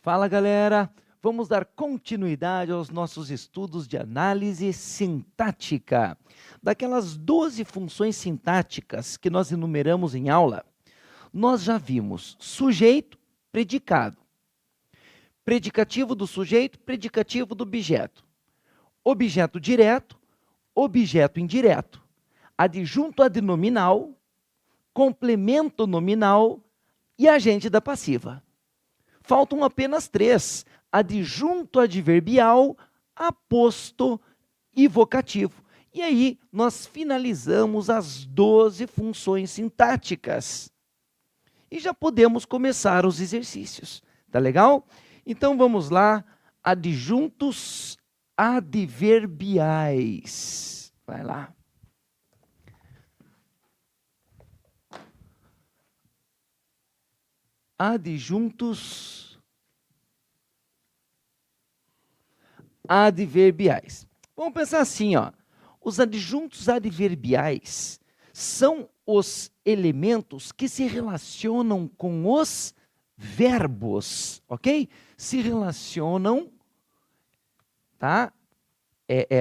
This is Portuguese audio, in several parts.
Fala, galera! Vamos dar continuidade aos nossos estudos de análise sintática. Daquelas 12 funções sintáticas que nós enumeramos em aula, nós já vimos sujeito, predicado, predicativo do sujeito, predicativo do objeto, objeto direto, objeto indireto, adjunto adnominal, complemento nominal e agente da passiva. Faltam apenas 3, adjunto adverbial, aposto e vocativo. E aí, nós finalizamos as 12 funções sintáticas. E já podemos começar os exercícios. Tá legal? Então, vamos lá. Adjuntos adverbiais. Vai lá. Adjuntos adverbiais. Vamos pensar assim, ó. Os adjuntos adverbiais são os elementos que se relacionam com os verbos, ok? Se relacionam, tá?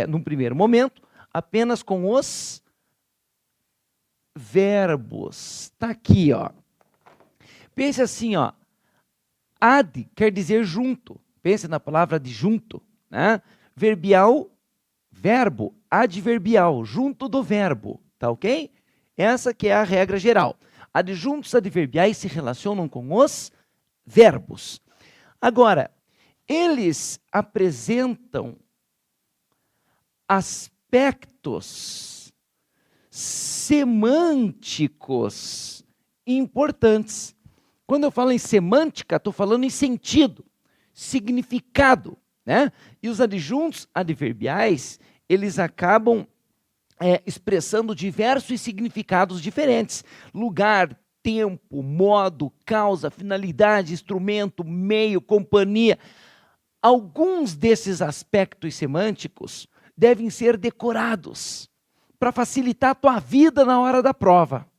No primeiro momento, apenas com os verbos. Tá aqui, ó. Pense assim, ó. Ad quer dizer junto. Pense na palavra adjunto, né? Verbial, verbo, adverbial, junto do verbo, tá ok? Essa que é a regra geral. Adjuntos adverbiais se relacionam com os verbos. Agora, eles apresentam aspectos semânticos importantes. Quando eu falo em semântica, estou falando em sentido, significado, né? E os adjuntos adverbiais, eles acabam expressando diversos significados diferentes. Lugar, tempo, modo, causa, finalidade, instrumento, meio, companhia. Alguns desses aspectos semânticos devem ser decorados para facilitar a tua vida na hora da prova.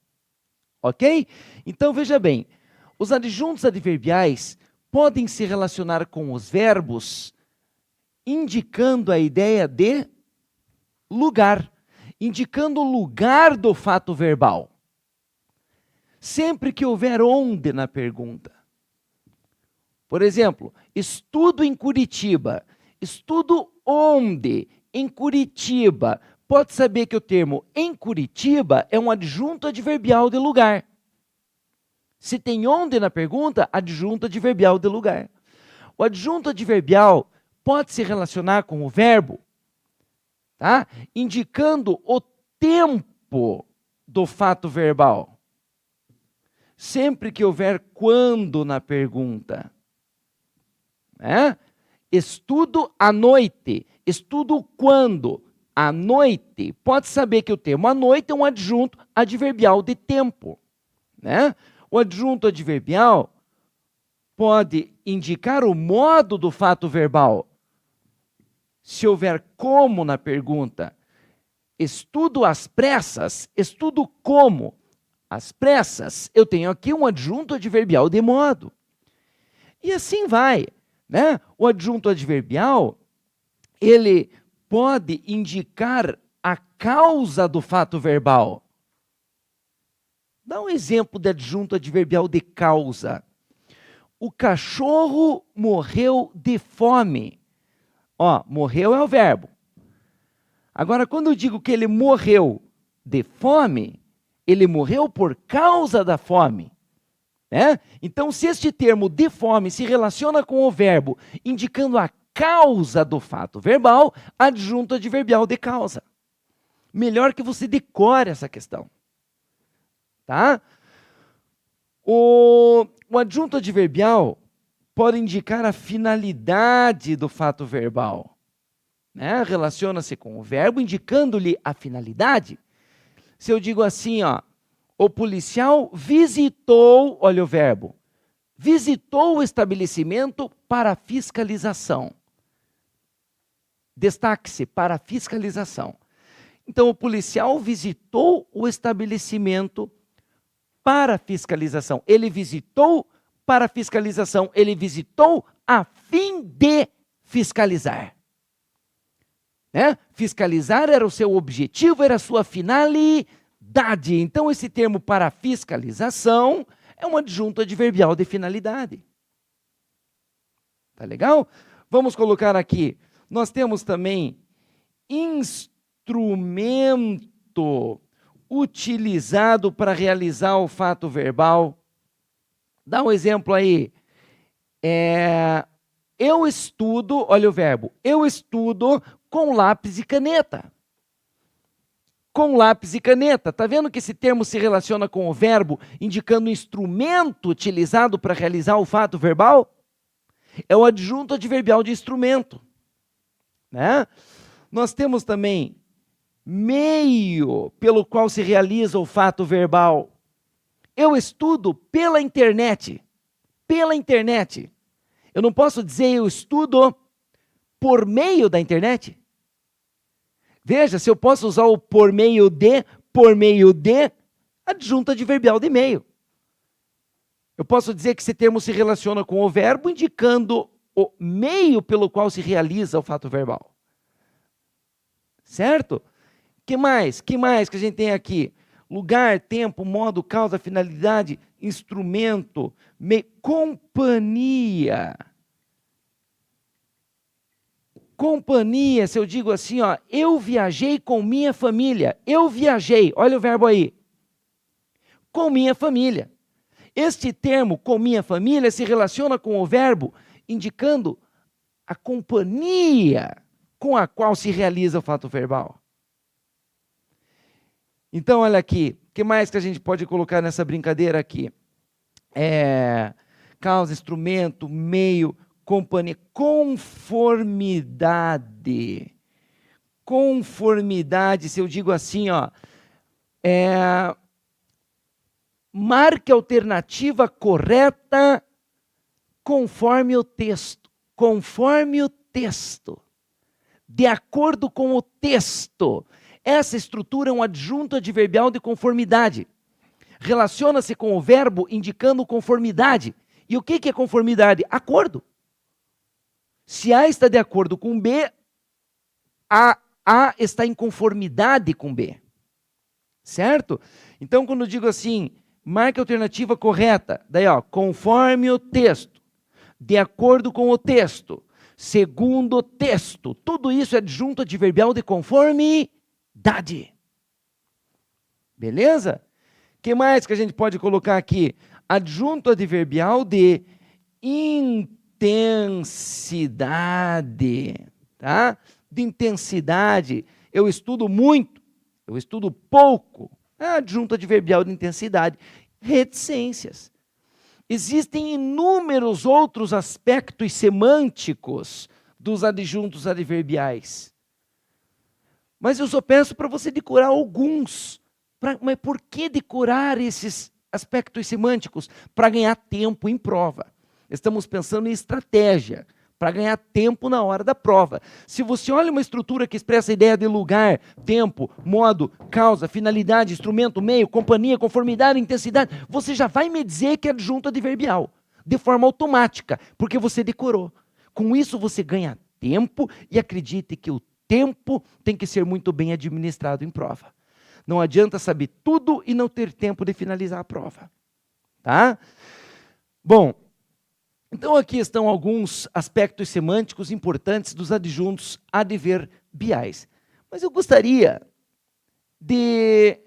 Ok? Então, veja bem. Os adjuntos adverbiais podem se relacionar com os verbos, indicando a ideia de lugar, indicando o lugar do fato verbal. Sempre que houver onde na pergunta. Por exemplo, estudo em Curitiba. Estudo onde? Em Curitiba. Pode saber que o termo em Curitiba é um adjunto adverbial de lugar. Se tem onde na pergunta, adjunto adverbial de lugar. O adjunto adverbial pode se relacionar com o verbo, tá? Indicando o tempo do fato verbal. Sempre que houver quando na pergunta. Né? Estudo à noite. Estudo quando? À noite. Pode saber que o termo à noite é um adjunto adverbial de tempo. Né? O adjunto adverbial pode indicar o modo do fato verbal. Se houver como na pergunta, estudo às pressas, estudo como? Às pressas, eu tenho aqui um adjunto adverbial de modo. E assim vai, né? O adjunto adverbial, ele pode indicar a causa do fato verbal. Dá um exemplo de adjunto adverbial de causa. O cachorro morreu de fome. Ó, morreu é o verbo. Agora, quando eu digo que ele morreu de fome, ele morreu por causa da fome. Né? Então, se este termo de fome se relaciona com o verbo, indicando a causa do fato verbal, adjunto adverbial de causa. Melhor que você decore essa questão. Tá? O adjunto adverbial pode indicar a finalidade do fato verbal. Né? Relaciona-se com o verbo, indicando-lhe a finalidade. Se eu digo assim, ó, o policial visitou, olha o verbo, visitou o estabelecimento para fiscalização. Destaque-se, para fiscalização. Então, o policial visitou o estabelecimento para fiscalização. Ele visitou para fiscalização. Ele visitou a fim de fiscalizar. Né? Fiscalizar era o seu objetivo, era a sua finalidade. Então, esse termo para fiscalização é uma adjunto adverbial de finalidade. Tá legal? Vamos colocar aqui. Nós temos também instrumento utilizado para realizar o fato verbal. Dá um exemplo aí. Eu estudo, olha o verbo, eu estudo com lápis e caneta. Com lápis e caneta. Está vendo que esse termo se relaciona com o verbo, indicando o instrumento utilizado para realizar o fato verbal? É o adjunto adverbial de instrumento. Né? Nós temos também meio pelo qual se realiza o fato verbal. Eu estudo pela internet. Pela internet. Eu não posso dizer eu estudo por meio da internet. Veja, se eu posso usar o por meio de, adjunto adverbial de meio. Eu posso dizer que esse termo se relaciona com o verbo, indicando o meio pelo qual se realiza o fato verbal. Certo? Que mais? Que mais que a gente tem aqui? Lugar, tempo, modo, causa, finalidade, instrumento, companhia. Companhia, se eu digo assim, ó, eu viajei com minha família. Eu viajei, olha o verbo aí. Com minha família. Este termo, com minha família, se relaciona com o verbo, indicando a companhia com a qual se realiza o fato verbal. Então, olha aqui, o que mais que a gente pode colocar nessa brincadeira aqui? Causa, instrumento, meio, companhia, conformidade. Conformidade, se eu digo assim, ó, marque a alternativa correta conforme o texto. Conforme o texto. De acordo com o texto. Essa estrutura é um adjunto adverbial de conformidade. Relaciona-se com o verbo indicando conformidade. E o que é conformidade? Acordo. Se A está de acordo com B, A está em conformidade com B. Certo? Então, quando eu digo assim, marque a alternativa correta, daí, ó, conforme o texto, de acordo com o texto, segundo o texto, tudo isso é adjunto adverbial de conformidade. Beleza? O que mais que a gente pode colocar aqui? Adjunto adverbial de intensidade, tá? De intensidade. Eu estudo muito, eu estudo pouco. Adjunto adverbial de intensidade. Reticências. Existem inúmeros outros aspectos semânticos dos adjuntos adverbiais. Mas eu só peço para você decorar alguns. Mas por que decorar esses aspectos semânticos? Para ganhar tempo em prova. Estamos pensando em estratégia, para ganhar tempo na hora da prova. Se você olha uma estrutura que expressa a ideia de lugar, tempo, modo, causa, finalidade, instrumento, meio, companhia, conformidade, intensidade, você já vai me dizer que é adjunto adverbial, de forma automática, porque você decorou. Com isso você ganha tempo e acredite que o tempo tem que ser muito bem administrado em prova. Não adianta saber tudo e não ter tempo de finalizar a prova. Tá? Bom, então aqui estão alguns aspectos semânticos importantes dos adjuntos adverbiais. Mas eu gostaria de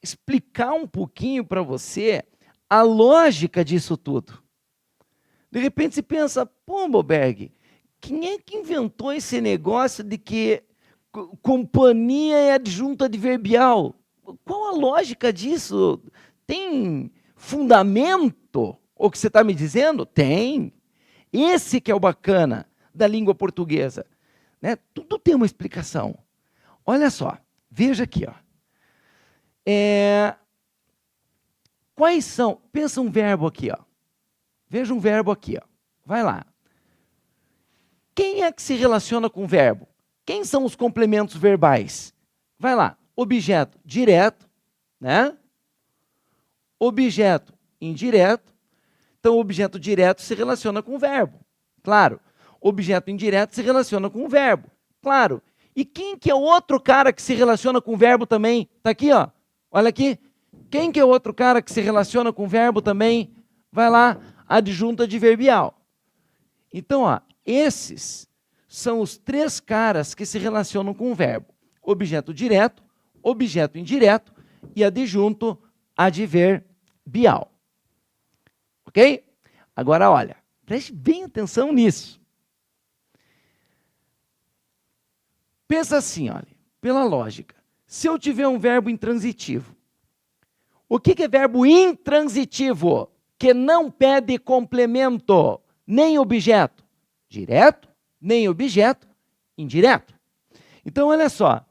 explicar um pouquinho para você a lógica disso tudo. De repente você pensa, pô, Boberg, quem é que inventou esse negócio de que companhia é adjunto adverbial? Qual a lógica disso? Tem fundamento? O que você está me dizendo? Tem. Esse que é o bacana da língua portuguesa. Né? Tudo tem uma explicação. Olha só, veja aqui. Ó. Quais são? Pensa um verbo aqui. Ó. Veja um verbo aqui. Ó. Vai lá. Quem é que se relaciona com o verbo? Quem são os complementos verbais? Vai lá. Objeto direto, né? Objeto indireto. Então, o objeto direto se relaciona com o verbo. Claro. Objeto indireto se relaciona com o verbo. Claro. E quem que é o outro cara que se relaciona com o verbo também? Está aqui, ó. Olha aqui. Quem que é o outro cara que se relaciona com o verbo também? Vai lá, adjunto adverbial. Então, ó, esses são os 3 caras que se relacionam com o verbo. Objeto direto, objeto indireto e adjunto adverbial. Ok? Agora, olha, preste bem atenção nisso. Pensa assim, olha, pela lógica. Se eu tiver um verbo intransitivo, o que é verbo intransitivo? Que não pede complemento, nem objeto. Direto, nem objeto, indireto. Então, olha só.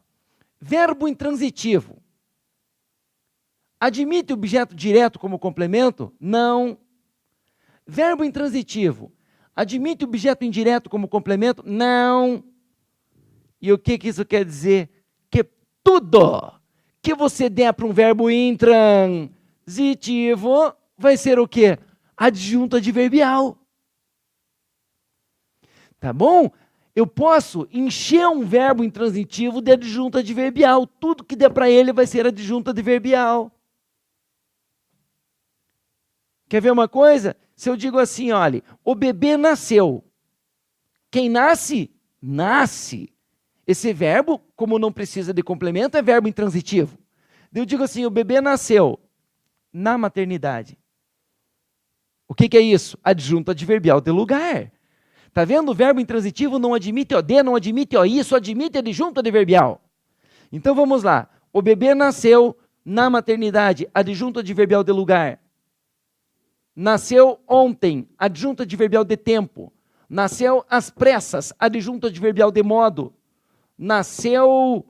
Verbo intransitivo. Admite objeto direto como complemento? Não. Verbo intransitivo. Admite objeto indireto como complemento? Não. E o que isso quer dizer? Que tudo que você der para um verbo intransitivo vai ser o quê? Adjunto adverbial. Tá bom? Eu posso encher um verbo intransitivo de adjunto adverbial. Tudo que der para ele vai ser adjunto adverbial. Quer ver uma coisa? Se eu digo assim, olha, o bebê nasceu. Quem nasce? Nasce. Esse verbo, como não precisa de complemento, é verbo intransitivo. Eu digo assim, o bebê nasceu na maternidade. O que é isso? Adjunto adverbial de lugar. Está vendo? O verbo intransitivo não admite OD, não admite OI, só admite adjunto adverbial. Então vamos lá. O bebê nasceu na maternidade, adjunto adverbial de lugar. Nasceu ontem, adjunto adverbial de tempo. Nasceu às pressas, adjunto adverbial de modo. Nasceu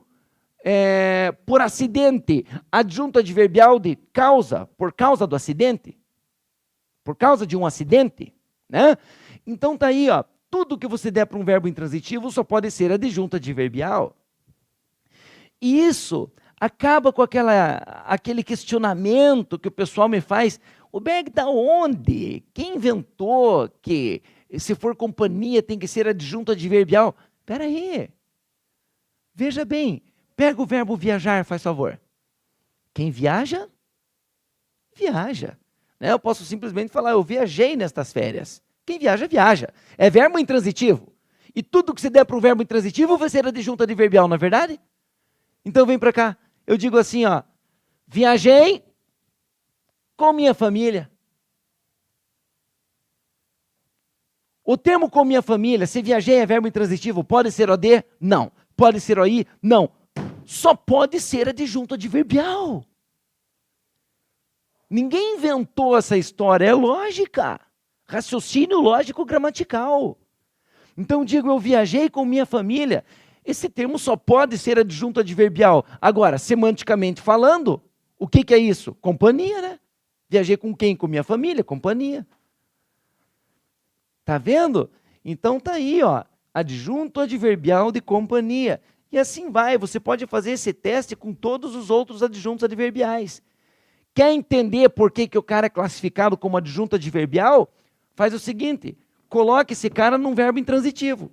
por acidente, adjunto adverbial de causa, por causa do acidente. Por causa de um acidente, né? Então tá aí, ó, tudo que você der para um verbo intransitivo só pode ser adjunto adverbial. E isso acaba com aquele questionamento que o pessoal me faz. O Berg, da onde? Quem inventou que se for companhia tem que ser adjunto adverbial? Espera aí. Veja bem, pega o verbo viajar, faz favor. Quem viaja, viaja. Né? Eu posso simplesmente falar, eu viajei nestas férias. Quem viaja, viaja. É verbo intransitivo. E tudo que se der para o verbo intransitivo vai ser adjunto adverbial, não é verdade? Então vem para cá. Eu digo assim, ó, viajei com minha família. O termo com minha família, se viajei é verbo intransitivo, pode ser OD? Não. Pode ser OI? Não. Só pode ser adjunto adverbial. Ninguém inventou essa história, é lógica. Raciocínio lógico gramatical. Então digo, eu viajei com minha família. Esse termo só pode ser adjunto adverbial. Agora, semanticamente falando, o que é isso? Companhia, né? Viajei com quem? Com minha família, companhia. Tá vendo? Então tá aí, ó, adjunto adverbial de companhia. E assim vai, você pode fazer esse teste com todos os outros adjuntos adverbiais. Quer entender por que o cara é classificado como adjunto adverbial? Faz o seguinte, coloque esse cara num verbo intransitivo.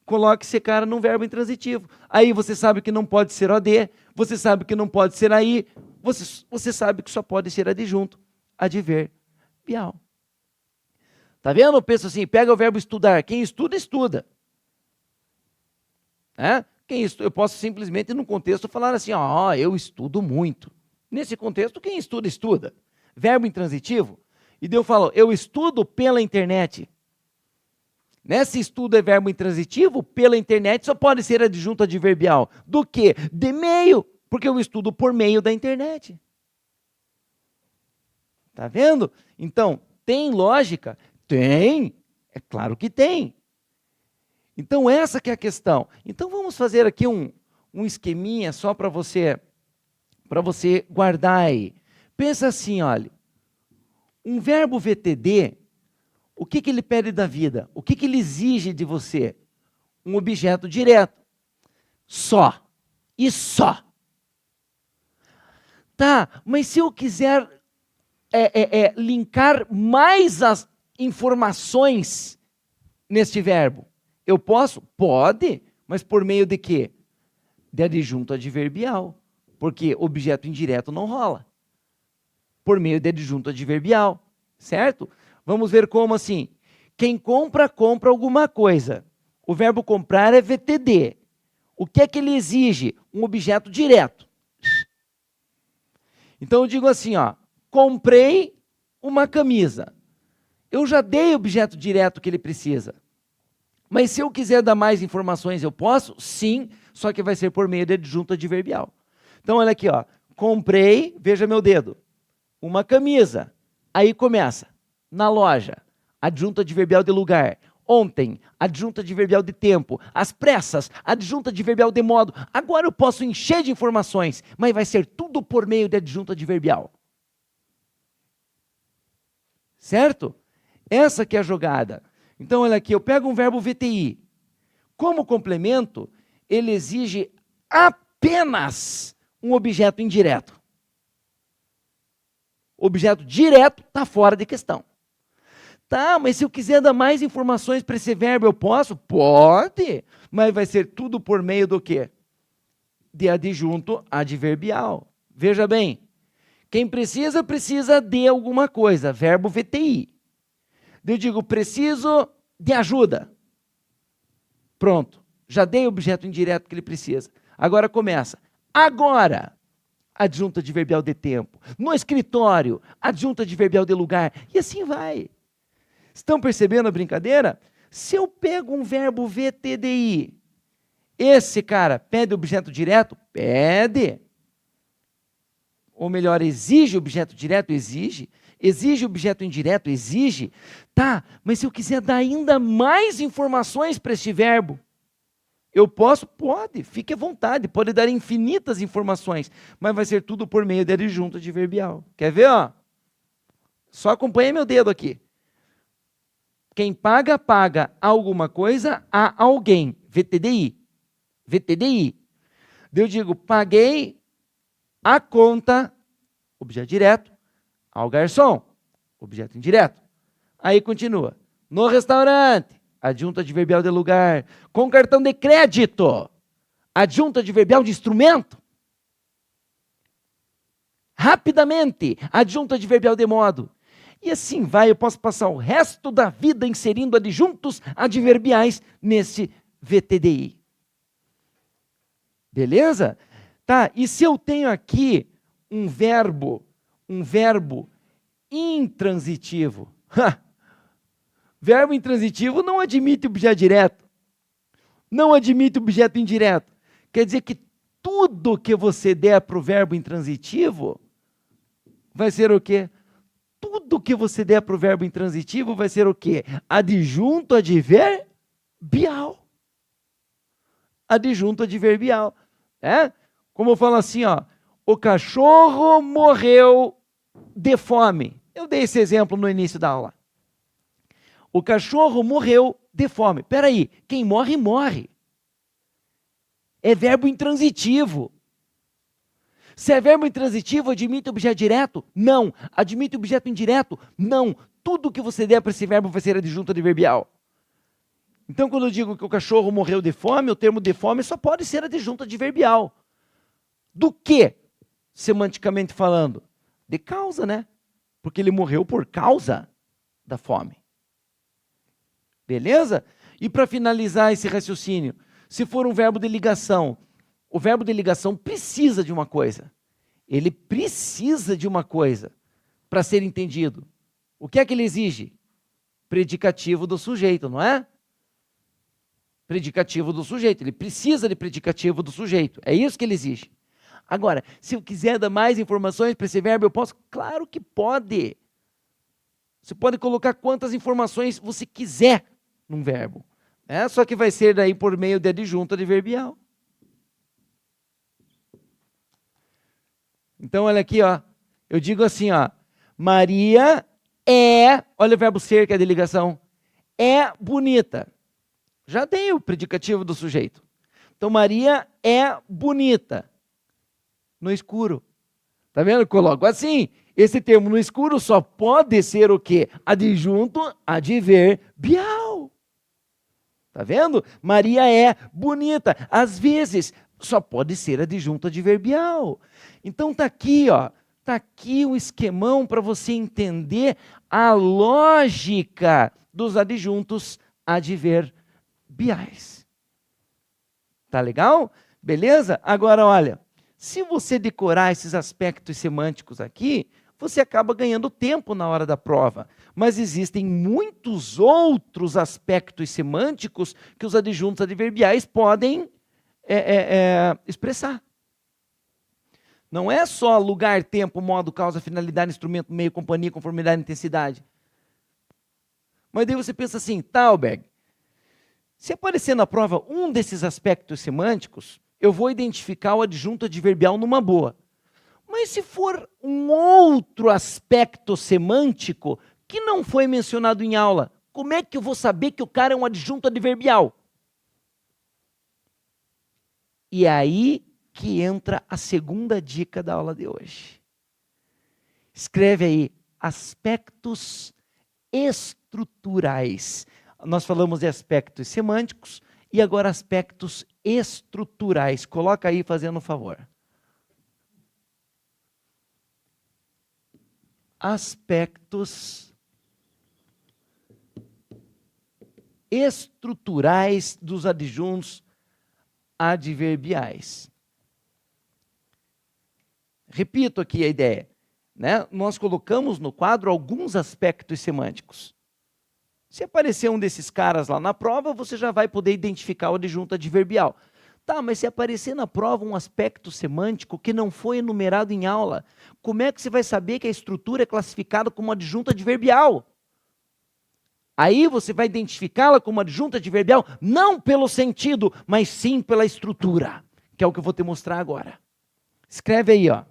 Coloque esse cara num verbo intransitivo. Aí você sabe que não pode ser OD, você sabe que não pode ser AI, você sabe que só pode ser adjunto adverbial. Tá vendo? Eu penso assim, pega o verbo estudar. Quem estuda, estuda. Eu posso simplesmente, num contexto, falar assim, ó, eu estudo muito. Nesse contexto, quem estuda, estuda. Verbo intransitivo. E daí eu falo, eu estudo pela internet. Se estudo é verbo intransitivo, pela internet só pode ser adjunto adverbial. Do quê? De meio, porque eu estudo por meio da internet. Tá vendo? Então, tem lógica? Tem, é claro que tem. Então, essa que é a questão. Então, vamos fazer aqui um esqueminha só para você guardar aí. Pensa assim, olha, um verbo VTD, o que ele pede da vida? O que ele exige de você? Um objeto direto. Só. E só. Tá, mas se eu quiser linkar mais as informações, neste verbo? Eu posso? Pode, mas por meio de quê? De adjunto adverbial. Porque objeto indireto não rola. Por meio de adjunto adverbial, certo? Vamos ver como assim. Quem compra, compra alguma coisa. O verbo comprar é VTD. O que é que ele exige? Um objeto direto. Então eu digo assim, ó, comprei uma camisa. Eu já dei o objeto direto que ele precisa. Mas se eu quiser dar mais informações, eu posso? Sim, só que vai ser por meio de adjunto adverbial. Então olha aqui, ó, comprei, veja meu dedo, uma camisa. Aí começa, na loja, adjunto adverbial de lugar. Ontem, adjunto adverbial de tempo. Às pressas, adjunto adverbial de modo. Agora eu posso encher de informações, mas vai ser tudo por meio de adjunto adverbial. Certo? Essa que é a jogada. Então, olha aqui, eu pego um verbo VTI. Como complemento, ele exige apenas um objeto indireto. Objeto direto está fora de questão. Tá, mas se eu quiser dar mais informações para esse verbo, eu posso? Pode, mas vai ser tudo por meio do quê? De adjunto adverbial. Veja bem, quem precisa, precisa de alguma coisa, verbo VTI. Eu digo, preciso de ajuda. Pronto, já dei o objeto indireto que ele precisa. Agora começa. Agora, adjunto adverbial de tempo. No escritório, adjunto adverbial de lugar. E assim vai. Estão percebendo a brincadeira? Se eu pego um verbo VTDI, esse cara pede objeto direto? Pede. Ou melhor, exige objeto direto? Exige. Exige objeto indireto? Exige. Tá, mas se eu quiser dar ainda mais informações para este verbo, eu posso? Pode, fique à vontade, pode dar infinitas informações, mas vai ser tudo por meio de adjunto adverbial. Quer ver, ó? Só acompanha meu dedo aqui. Quem paga, paga alguma coisa a alguém. VTDI. VTDI. Eu digo, paguei a conta, objeto direto, ao garçom, objeto indireto. Aí continua. No restaurante, adjunto adverbial de lugar. Com cartão de crédito, adjunto adverbial de instrumento. Rapidamente, adjunto adverbial de modo. E assim vai, eu posso passar o resto da vida inserindo adjuntos adverbiais nesse VTDI. Beleza? Tá, e se eu tenho aqui um verbo intransitivo? Verbo intransitivo não admite objeto direto, não admite objeto indireto. Quer dizer que tudo que você der para o verbo intransitivo vai ser o quê? Tudo que você der para o verbo intransitivo vai ser o quê? Adjunto adverbial. Adjunto adverbial. É? Como eu falo assim, ó, o cachorro morreu de fome. Eu dei esse exemplo no início da aula. O cachorro morreu de fome. Espera aí, quem morre, morre. É verbo intransitivo. Se é verbo intransitivo, admite objeto direto? Não. Admite objeto indireto? Não. Tudo que você der para esse verbo vai ser adjunto adverbial. Então, quando eu digo que o cachorro morreu de fome, o termo de fome só pode ser adjunto adverbial. Do que, semanticamente falando? De causa, né? Porque ele morreu por causa da fome. Beleza? E para finalizar esse raciocínio, se for um verbo de ligação, o verbo de ligação precisa de uma coisa. Ele precisa de uma coisa para ser entendido. O que é que ele exige? Predicativo do sujeito, não é? Predicativo do sujeito. Ele precisa de predicativo do sujeito. É isso que ele exige. Agora, se eu quiser dar mais informações para esse verbo, eu posso? Claro que pode. Você pode colocar quantas informações você quiser num verbo. Só que vai ser daí por meio de adjunto adverbial. Então, olha aqui, ó. Eu digo assim, ó. Maria é, olha o verbo ser, que é a de ligação, é bonita. Já dei o predicativo do sujeito. Então, Maria é bonita. No escuro. Tá vendo? Eu coloco assim. Esse termo no escuro só pode ser o quê? Adjunto adverbial. Tá vendo? Maria é bonita. Às vezes, só pode ser adjunto adverbial. Então tá aqui, ó. Tá aqui o esquemão para você entender a lógica dos adjuntos adverbiais. Tá legal? Beleza? Agora, olha, se você decorar esses aspectos semânticos aqui, você acaba ganhando tempo na hora da prova. Mas existem muitos outros aspectos semânticos que os adjuntos adverbiais podem expressar. Não é só lugar, tempo, modo, causa, finalidade, instrumento, meio, companhia, conformidade, intensidade. Mas daí você pensa assim, Thalberg, se aparecer na prova um desses aspectos semânticos, eu vou identificar o adjunto adverbial numa boa. Mas se for um outro aspecto semântico que não foi mencionado em aula, como é que eu vou saber que o cara é um adjunto adverbial? E aí que entra a segunda dica da aula de hoje. Escreve aí, aspectos estruturais. Nós falamos de aspectos semânticos e agora aspectos estruturais. Coloca aí fazendo um favor. Aspectos estruturais dos adjuntos adverbiais. Repito aqui a ideia, né? Nós colocamos no quadro alguns aspectos semânticos. Se aparecer um desses caras lá na prova, você já vai poder identificar o adjunto adverbial. Tá, mas se aparecer na prova um aspecto semântico que não foi enumerado em aula, como é que você vai saber que a estrutura é classificada como adjunto adverbial? Aí você vai identificá-la como adjunto adverbial, não pelo sentido, mas sim pela estrutura, que é o que eu vou te mostrar agora. Escreve aí, ó.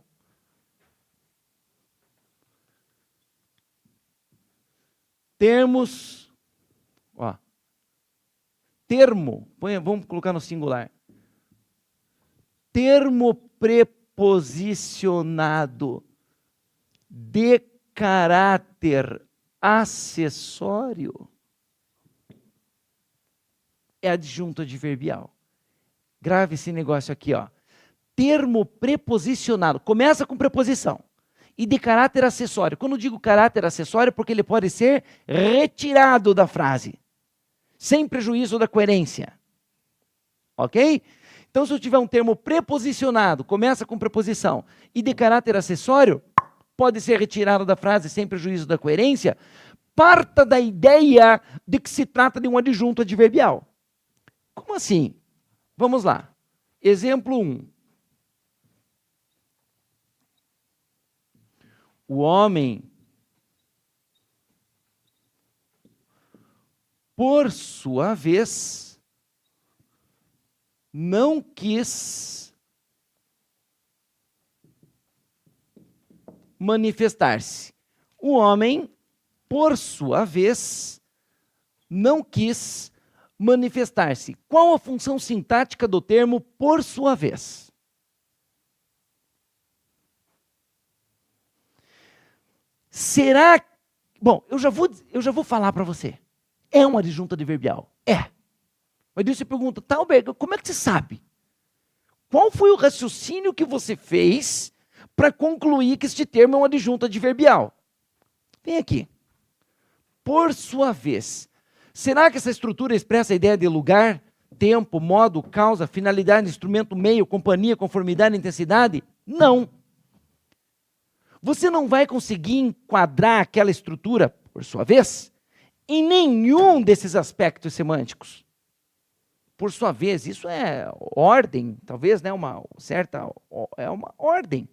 Termos, ó. Termo, vamos colocar no singular. Termo preposicionado de caráter acessório é adjunto adverbial. Grave esse negócio aqui, ó. Termo preposicionado, começa com preposição. E de caráter acessório. Quando eu digo caráter acessório, porque ele pode ser retirado da frase, sem prejuízo da coerência. Ok? Então, se eu tiver um termo preposicionado, começa com preposição, e de caráter acessório, pode ser retirado da frase sem prejuízo da coerência, parta da ideia de que se trata de um adjunto adverbial. Como assim? Vamos lá. Exemplo 1. O homem, por sua vez, não quis manifestar-se. O homem, por sua vez, não quis manifestar-se. Qual a função sintática do termo por sua vez? Será? Bom, eu já vou falar para você. É um adjunto adverbial? É. Mas daí você pergunta, Thalberg, como é que você sabe? Qual foi o raciocínio que você fez para concluir que este termo é um adjunto adverbial? Vem aqui. Por sua vez, será que essa estrutura expressa a ideia de lugar, tempo, modo, causa, finalidade, instrumento, meio, companhia, conformidade, intensidade? Não. Você não vai conseguir enquadrar aquela estrutura, por sua vez, em nenhum desses aspectos semânticos. Por sua vez, isso é ordem, talvez, né, uma ordem.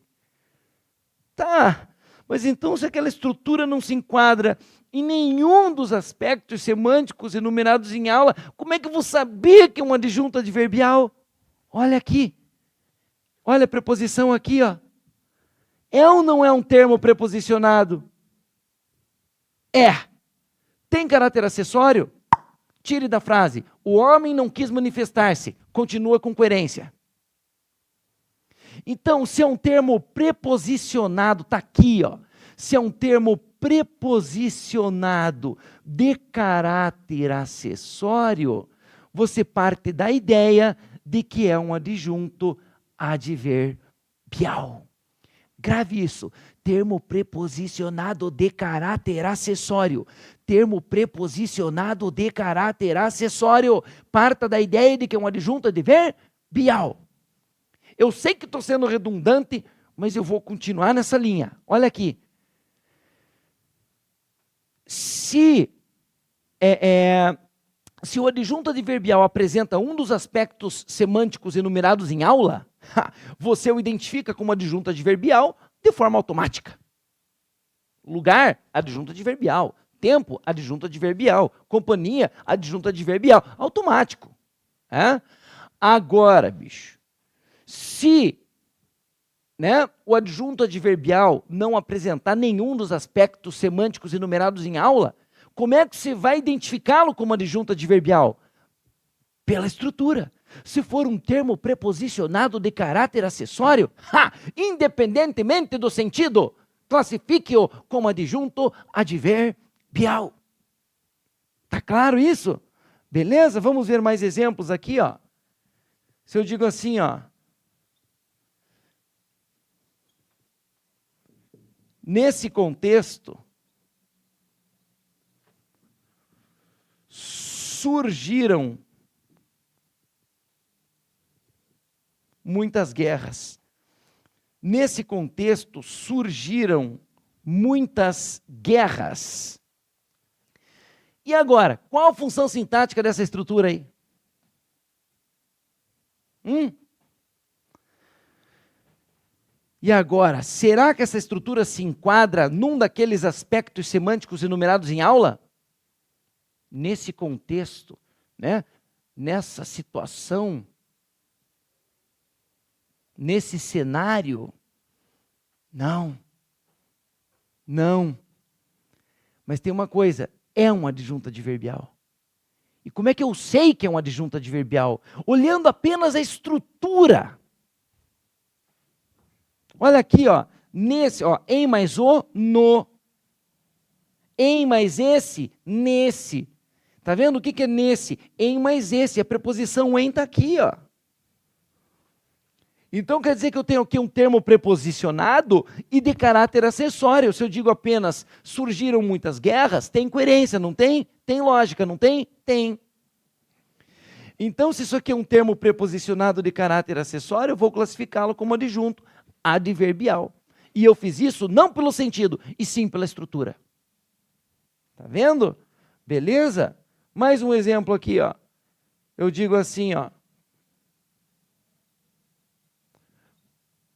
Tá, mas então se aquela estrutura não se enquadra em nenhum dos aspectos semânticos enumerados em aula, como é que eu vou saber que é um adjunto adverbial? Olha aqui, olha a preposição aqui, ó. É ou não é um termo preposicionado? É. Tem caráter acessório? Tire da frase. O homem não quis manifestar-se. Continua com coerência. Então, se é um termo preposicionado, está aqui, ó. Se é um termo preposicionado de caráter acessório, você parte da ideia de que é um adjunto adverbial. Grave isso. Termo preposicionado de caráter acessório. Termo preposicionado de caráter acessório. Parta da ideia de que é um adjunto adverbial. Eu sei que estou sendo redundante, mas eu vou continuar nessa linha. Olha aqui. Se o adjunto adverbial apresenta um dos aspectos semânticos enumerados em aula, você o identifica como adjunto adverbial de forma automática. Lugar, adjunto adverbial. Tempo, adjunto adverbial. Companhia, adjunto adverbial. Automático. Agora, bicho, se o adjunto adverbial não apresentar nenhum dos aspectos semânticos enumerados em aula, como é que você vai identificá-lo como adjunto adverbial? Pela estrutura. Se for um termo preposicionado de caráter acessório, independentemente do sentido, classifique-o como adjunto adverbial. Tá claro isso? Beleza? Vamos ver mais exemplos aqui, ó. Se eu digo assim, ó. Nesse contexto, surgiram muitas guerras. Nesse contexto, surgiram muitas guerras. E agora, qual a função sintática dessa estrutura aí? E agora, será que essa estrutura se enquadra num daqueles aspectos semânticos enumerados em aula? Nesse contexto, nessa situação, nesse cenário? Não. Mas tem uma coisa, é um adjunto adverbial. E como é que eu sei que é um adjunto adverbial? Olhando apenas a estrutura. Olha aqui, ó, nesse, ó, em mais o, no. Em mais esse, nesse. Tá vendo o que é nesse? Em mais esse, a preposição em está aqui, ó. Então quer dizer que eu tenho aqui um termo preposicionado e de caráter acessório. Se eu digo apenas surgiram muitas guerras, tem coerência, não tem? Tem lógica, não tem? Tem. Então, se isso aqui é um termo preposicionado de caráter acessório, eu vou classificá-lo como adjunto adverbial. E eu fiz isso não pelo sentido, e sim pela estrutura. Tá vendo? Beleza? Mais um exemplo aqui, ó. Eu digo assim, ó.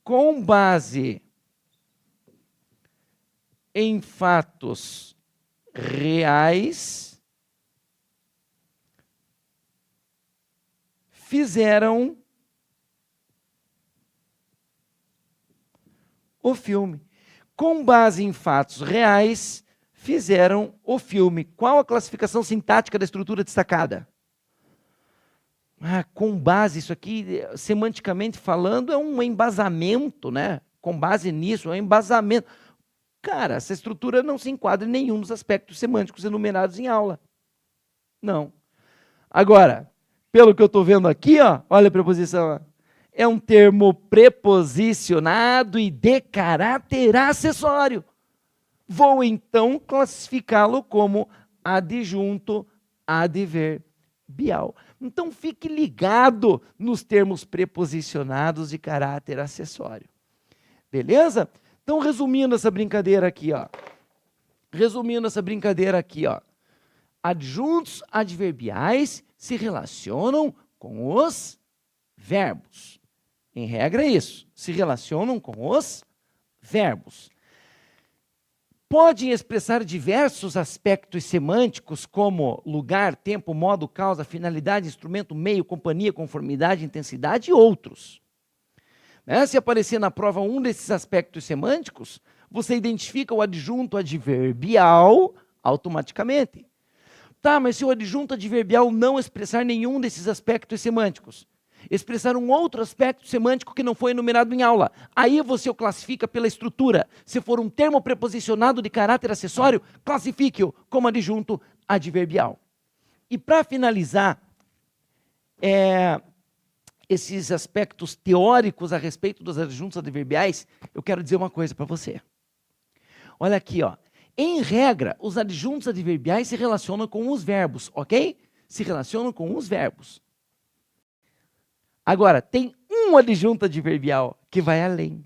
Com base em fatos reais, fizeram o filme. Com base em fatos reais, fizeram o filme. Qual a classificação sintática da estrutura destacada? Com base, isso aqui, semanticamente falando, é um embasamento, né? Com base nisso, é um embasamento. Cara, essa estrutura não se enquadra em nenhum dos aspectos semânticos enumerados em aula. Não. Agora, pelo que eu estou vendo aqui, ó, olha a preposição, ó, é um termo preposicionado e de caráter acessório. Vou, então, classificá-lo como adjunto adverbial. Então, fique ligado nos termos preposicionados de caráter acessório. Beleza? Então, resumindo essa brincadeira aqui, ó. Adjuntos adverbiais se relacionam com os verbos. Em regra é isso, se relacionam com os verbos. Podem expressar diversos aspectos semânticos, como lugar, tempo, modo, causa, finalidade, instrumento, meio, companhia, conformidade, intensidade e outros. Se aparecer na prova um desses aspectos semânticos, você identifica o adjunto adverbial automaticamente. Tá, mas se o adjunto adverbial não expressar nenhum desses aspectos semânticos, expressar um outro aspecto semântico que não foi enumerado em aula, aí você o classifica pela estrutura. Se for um termo preposicionado de caráter acessório, classifique-o como adjunto adverbial. E para finalizar esses aspectos teóricos a respeito dos adjuntos adverbiais, eu quero dizer uma coisa para você. Olha aqui, ó. Em regra, os adjuntos adverbiais se relacionam com os verbos, ok? Se relacionam com os verbos. Agora, tem um adjunto adverbial que vai além.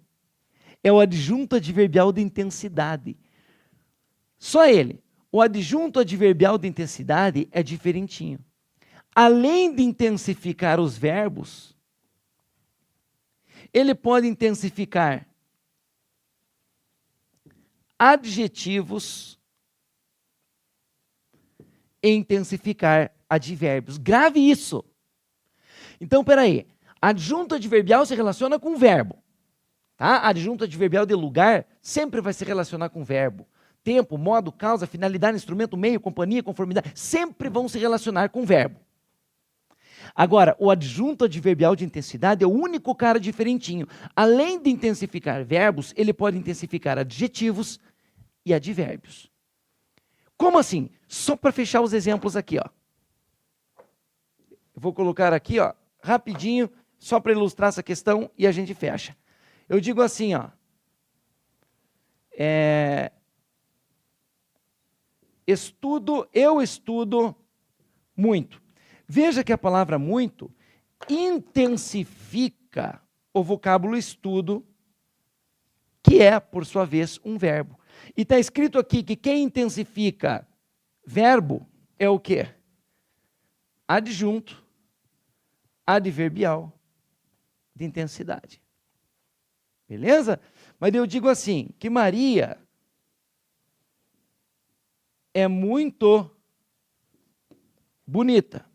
É o adjunto adverbial de intensidade. Só ele. O adjunto adverbial de intensidade é diferentinho. Além de intensificar os verbos, ele pode intensificar adjetivos e intensificar advérbios. Grave isso. Então, peraí. Adjunto adverbial se relaciona com verbo. Tá? Adjunto adverbial de lugar sempre vai se relacionar com verbo. Tempo, modo, causa, finalidade, instrumento, meio, companhia, conformidade, sempre vão se relacionar com verbo. Agora, o adjunto adverbial de intensidade é o único cara diferentinho. Além de intensificar verbos, ele pode intensificar adjetivos e advérbios. Como assim? Só para fechar os exemplos aqui, ó. Eu vou colocar aqui, ó, rapidinho, só para ilustrar essa questão e a gente fecha. Eu digo assim, ó. Eu estudo muito. Veja que a palavra muito intensifica o vocábulo estudo, que é, por sua vez, um verbo. E está escrito aqui que quem intensifica verbo é o quê? Adjunto adverbial de intensidade. Beleza? Mas eu digo assim, que Maria é muito bonita.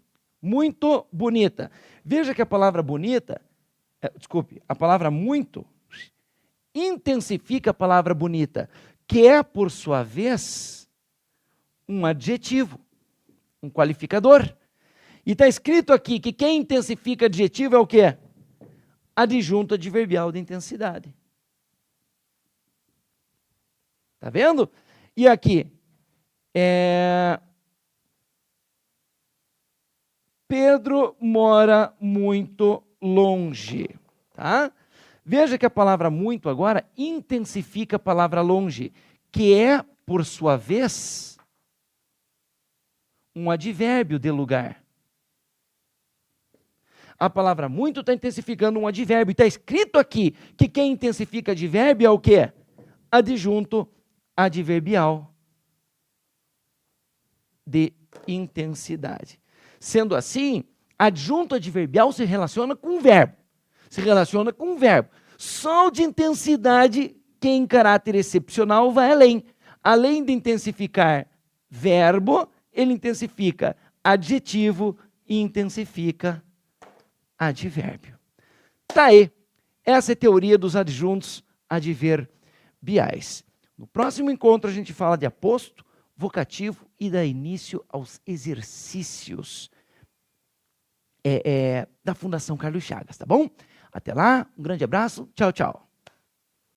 Muito bonita. Veja que a palavra bonita, a palavra muito, intensifica a palavra bonita, que é, por sua vez, um adjetivo, um qualificador. E está escrito aqui que quem intensifica adjetivo é o quê? Adjunto adverbial de intensidade. Está vendo? E aqui, Pedro mora muito longe, tá? Veja que a palavra muito agora intensifica a palavra longe, que é, por sua vez, um advérbio de lugar. A palavra muito está intensificando um advérbio. Está escrito aqui que quem intensifica advérbio é o quê? Adjunto adverbial de intensidade. Sendo assim, adjunto adverbial se relaciona com o verbo. Se relaciona com o verbo. Só o de intensidade, que em caráter excepcional vai além. Além de intensificar verbo, ele intensifica adjetivo e intensifica advérbio. Tá aí. Essa é a teoria dos adjuntos adverbiais. No próximo encontro a gente fala de aposto, vocativo e dá início aos exercícios da Fundação Carlos Chagas, tá bom? Até lá, um grande abraço, tchau, tchau.